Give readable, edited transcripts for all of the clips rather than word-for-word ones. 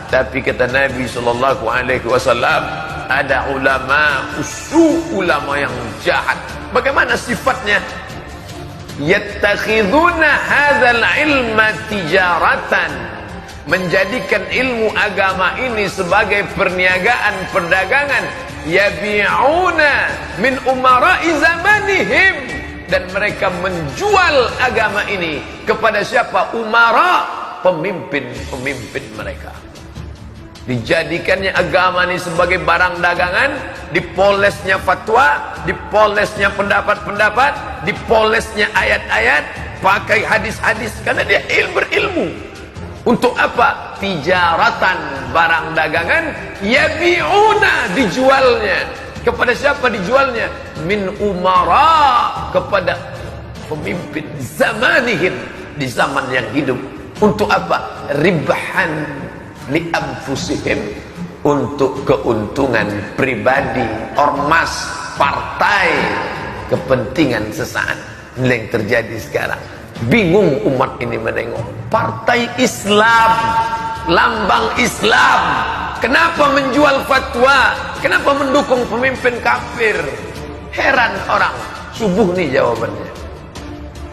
Tapi kata Nabi SAW, ada ulama ulama yang jahat. Bagaimana sifatnya? Yattakhiduna hadzal ilma tijaratan, menjadikan ilmu agama ini sebagai perniagaan, perdagangan. Yabi'una min umara'i zamanihim, dan mereka menjual agama ini kepada siapa? Umara, pemimpin-pemimpin mereka. Dijadikannya agama ini sebagai barang dagangan, dipolesnya fatwa, dipolesnya pendapat-pendapat, dipolesnya ayat-ayat, pakai hadis-hadis, karena dia berilmu. Untuk apa? Tijaratan, barang dagangan. Yabi'una, dijualnya. Kepada siapa dijualnya? Min umara, kepada pemimpin zamanihim, di zaman yang hidup. Untuk apa? Ribhan li anfusihim, untuk keuntungan pribadi, ormas, partai, kepentingan sesaat. Ini yang terjadi sekarang. Bingung umat ini menengok. Partai Islam, lambang Islam, kenapa menjual fatwa? Kenapa mendukung pemimpin kafir? Heran orang. Subuh nih jawabannya.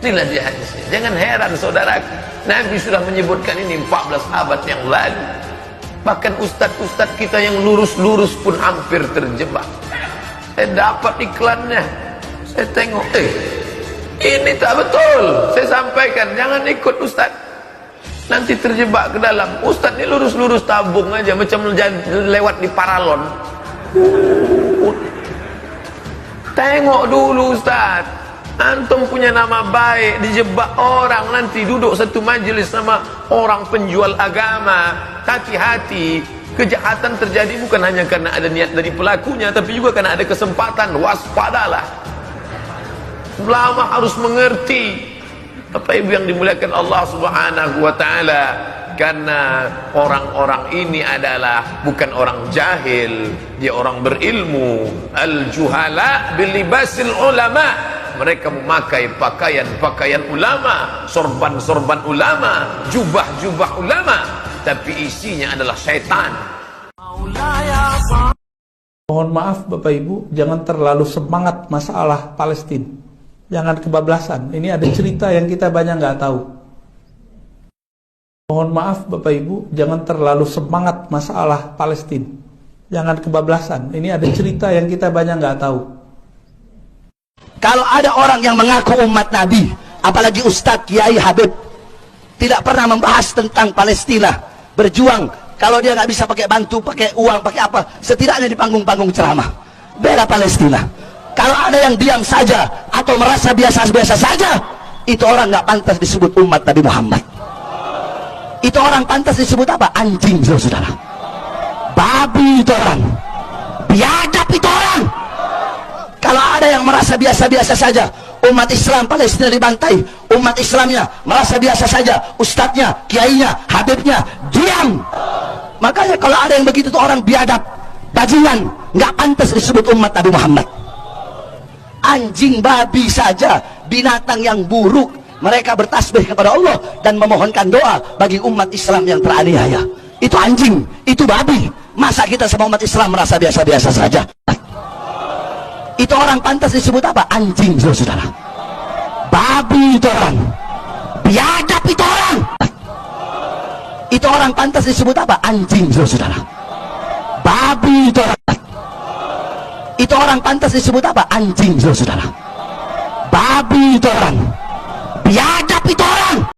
Inilah dia hadisnya. Jangan heran saudaraku, Nabi sudah menyebutkan ini 14 abad yang lalu. Bahkan ustadz-ustadz kita yang lurus-lurus pun hampir terjebak. Saya dapat iklannya, saya tengok, ini tak betul. Saya sampaikan, jangan ikut ustadz, nanti terjebak ke dalam. Ustadz ini lurus-lurus tabung aja, macam lewat di paralon. Tengok dulu ustadz, antum punya nama baik, dijebak orang, nanti duduk satu majelis sama orang penjual agama. Hati-hati, kejahatan terjadi bukan hanya karena ada niat dari pelakunya, tapi juga karena ada kesempatan. Waspadalah. Ulama harus mengerti. Bapak Ibu yang dimuliakan Allah Subhanahu wa taala, karena orang-orang ini adalah bukan orang jahil, dia orang berilmu. Al-juhala bilibasil ulama, mereka memakai pakaian-pakaian ulama, sorban-sorban ulama, jubah-jubah ulama, tapi isinya adalah syaitan. Mohon maaf Bapak Ibu, jangan terlalu semangat masalah Palestina. Jangan kebablasan. Ini ada cerita yang kita banyak nggak tahu. Mohon maaf Bapak Ibu, jangan terlalu semangat masalah Palestina. Jangan kebablasan. Ini ada cerita yang kita banyak nggak tahu. Kalau ada orang yang mengaku umat Nabi, apalagi Ustadz, Kiai, Habib, tidak pernah membahas tentang Palestina, berjuang, kalau dia nggak bisa pakai bantu, pakai uang, pakai apa, setidaknya di panggung-panggung ceramah bela Palestina. Kalau ada yang diam saja atau merasa biasa-biasa saja, itu orang nggak pantas disebut umat Nabi Muhammad. Itu orang pantas disebut apa? Anjing, saudara. Babi itu orang. Biadab itu orang. Kalau ada yang merasa biasa-biasa saja, umat Islam Palestina dibantai, umat Islamnya merasa biasa saja, ustadznya, kiainya, habibnya diam. Makanya kalau ada yang begitu tuh orang biadab, bajingan, nggak pantas disebut umat Nabi Muhammad. Anjing, babi saja, binatang yang buruk, mereka bertasbih kepada Allah dan memohonkan doa bagi umat Islam yang teraniaya. Itu anjing, itu babi. Masa kita sama umat Islam merasa biasa-biasa saja? Itu orang pantas disebut apa? Anjing, saudara. Babi itu orang. Biadab itu orang. Itu orang pantas disebut apa? Anjing, saudara. Babi itu orang. Itu orang pantas disebut apa? Anjing, saudara. Babi itu orang. Biadab